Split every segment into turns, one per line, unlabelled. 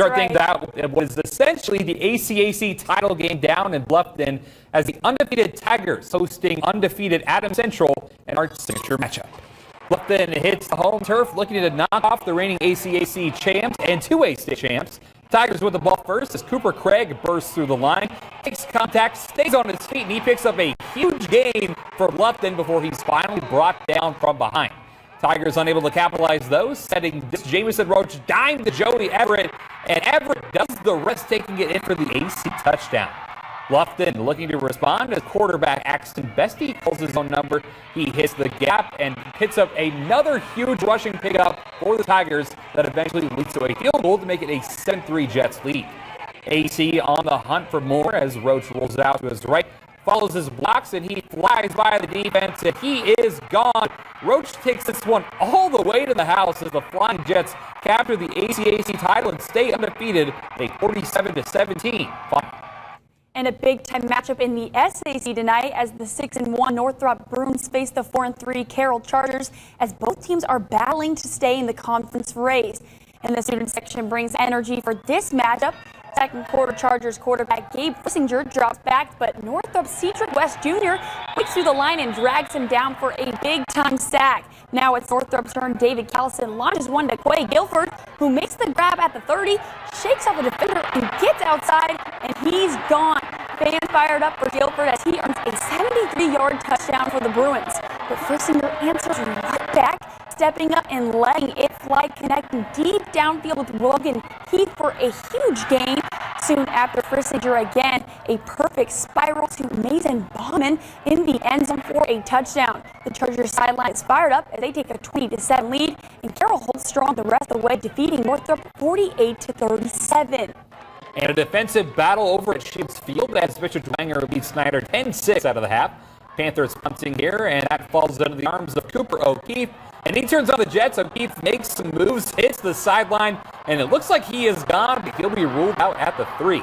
Starting that it was essentially the ACAC title game down in Bluffton as the undefeated Tigers hosting undefeated Adams Central in our signature matchup. Bluffton hits the home turf looking to knock off the reigning ACAC champs and 2A state champs. Tigers with the ball first as Cooper Craig bursts through the line, takes contact, stays on his feet, and he picks up a huge gain for Bluffton before he's finally brought down from behind. Tigers unable to capitalize those, setting this Jamison Roach dime to Joey Everett, and Everett does the rest, taking it in for the AC touchdown. Bluffton looking to respond as quarterback Axton Bestie calls his own number. He hits the gap and hits up another huge rushing pickup for the Tigers that eventually leads to a field goal to make it a 7-3 Jets lead. AC on the hunt for more as Roach rolls it out to his right, follows his blocks, and he flies by the defense, and he is gone. Roach takes this one all the way to the house as the Flying Jets capture the ACAC title and stay undefeated, a 47-17 final.
And a big-time matchup in the SAC tonight as the 6-1 Northrop Bruins face the 4-3 Carroll Chargers as both teams are battling to stay in the conference race. And the student section brings energy for this matchup. Second quarter Chargers quarterback Gabe Frissinger drops back, but Northrop Cedric West Jr. breaks through the line and drags him down for a big-time sack. Now it's Northrop's turn. David Callison launches one to Quay Guilford, who makes the grab at the 30, shakes off a defender, and gets outside, and he's gone. Fans fired up for Guilford as he earns a 73-yard touchdown for the Bruins. But Frissinger answers right back, stepping up and letting it fly, connecting deep downfield with Logan Heath for a huge gain. Soon after, Frissinger again, a perfect spiral to Mason Bauman in the end zone for a touchdown. The Chargers sideline is fired up as they take a 20-7 lead, and Carroll holds strong the rest of the way, defeating Northrop 48-37.
And a defensive battle over at Shields Field as Bishop Dwenger leads Snyder 10-6 out of the half. Panthers punting here, and that falls into the arms of Cooper O'Keefe. And he turns on the Jets. O'Keefe makes some moves, hits the sideline, and it looks like he is gone, but he'll be ruled out at the 3.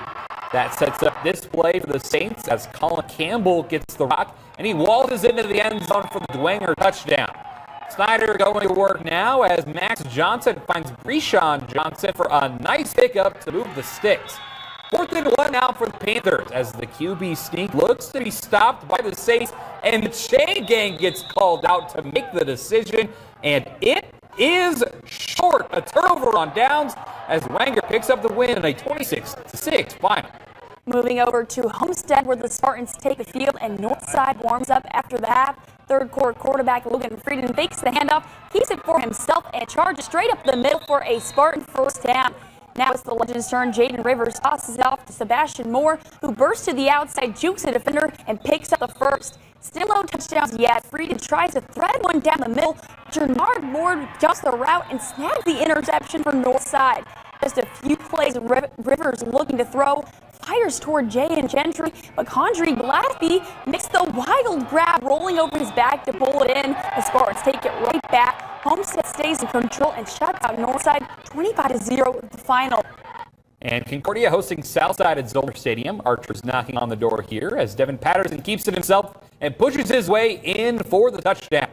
That sets up this play for the Saints as Colin Campbell gets the rock, and he waltzes into the end zone for the Dwenger touchdown. Snyder going to work now as Max Johnson finds Breshawn Johnson for a nice pickup to move the sticks. 4th and 1 now for the Panthers as the QB sneak looks to be stopped by the Saints, and the Chain Gang gets called out to make the decision, and it is short. A turnover on downs as Wenger picks up the win in a 26-6 final.
Moving over to Homestead where the Spartans take the field and Northside warms up after the half. Third quarter quarterback Logan Frieden fakes the handoff, keeps it for himself, and charges straight up the middle for a Spartan first down. Now it's the Legends' turn. Jaden Rivers tosses it off to Sebastian Moore, who bursts to the outside, jukes a defender, and picks up the first. Still no touchdowns yet. Frieden tries to thread one down the middle. Jernard Moore adjusts the route and snags the interception for Northside. Just a few plays, Rivers looking to throw, fires toward Jay and Gentry, but Condrey Blasby makes the wild grab, rolling over his back to pull it in. The Spartans take it right back. Homestead stays in control and shuts out Northside 25-0 at the final.
And Concordia hosting Southside at Zoller Stadium. Archer's knocking on the door here as Devin Patterson keeps it himself and pushes his way in for the touchdown.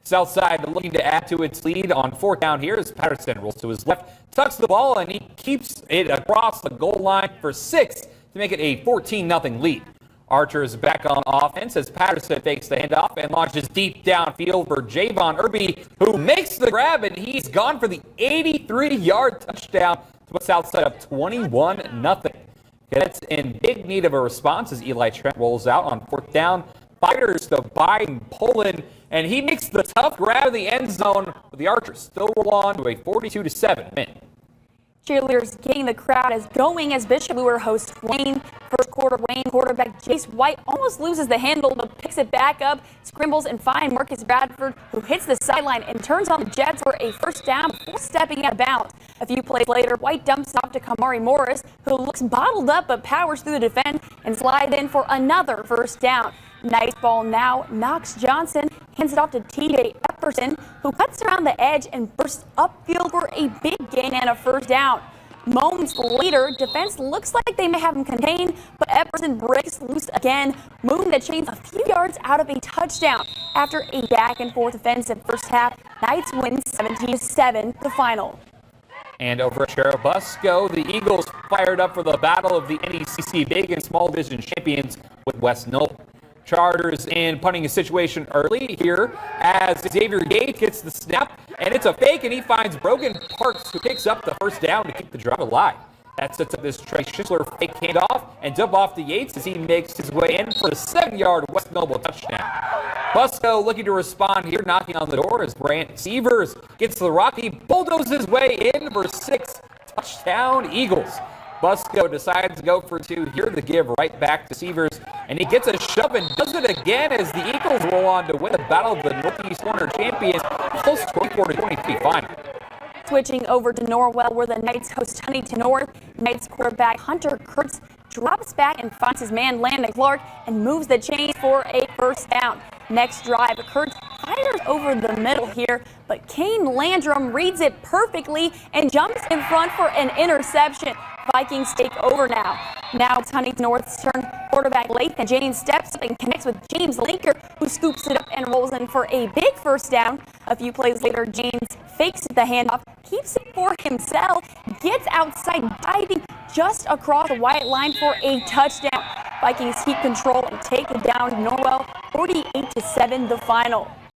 Southside looking to add to its lead on 4th down here as Patterson rolls to his left, tucks the ball, and he keeps it across the goal line for 6 to make it a 14-0 lead. Archer is back on offense as Patterson fakes the handoff and launches deep downfield for Javon Irby, who makes the grab, and he's gone for the 83-yard touchdown to put Southside up 21-0. Cadets in big need of a response as Eli Trent rolls out on 4th down. Fighters to Biden Poland, and he makes the tough grab of the end zone, but the Archers still roll on to a 42-7 win.
Cheerleaders getting the crowd as going as Bishop Luer hosts Wayne. First quarter, Wayne quarterback Jace White almost loses the handle, but picks it back up, scrambles and finds Marcus Bradford, who hits the sideline and turns on the Jets for a first down before stepping out of bounds. A few plays later, White dumps off to Kamari Morris, who looks bottled up but powers through the defense and slides in for another first down. Nice ball now. Knox Johnson hands it off to TJ Epperson, who cuts around the edge and bursts upfield for a big gain and a first down. Moments later, defense looks like they may have him contained, but Epperson breaks loose again, moving the chains a few yards out of a touchdown. After a back-and-forth offensive first half, Knights win 17-7 the final.
And over at Churubusco, the Eagles fired up for the battle of the NECC Big and Small Division champions with West Noble. Chargers in punting a situation early here as Xavier Gage gets the snap, and it's a fake, and he finds Brogan Parks, who picks up the first down to keep the drive alive. That sets up this Trey Schindler fake handoff and dump off to Yates as he makes his way in for a 7-yard West Noble touchdown. Busco looking to respond here, knocking on the door as Brant Severs gets the rock. He bulldozes his way in for 6 touchdown Eagles. Busco decides to go for 2 here, the give right back to Severs, and he gets a shove and does it again as the Eagles roll on to win the battle of the Northeast Corner champions, close 24-23 final.
Switching over to Norwell, where the Knights host Huntington North. Knights quarterback Hunter Kurtz drops back and finds his man Landon Clark and moves the chains for a first down. Next drive, Kurtz fires over the middle here, but Kane Landrum reads it perfectly and jumps in front for an interception. Vikings take over now. Now it's Huntington North's turn. Quarterback Lathan James steps up and connects with James Linker, who scoops it up and rolls in for a big first down. A few plays later, James fakes the handoff, keeps it for himself, gets outside, diving just across the white line for a touchdown. Vikings keep control and take it down. Norwell 48-7 the final.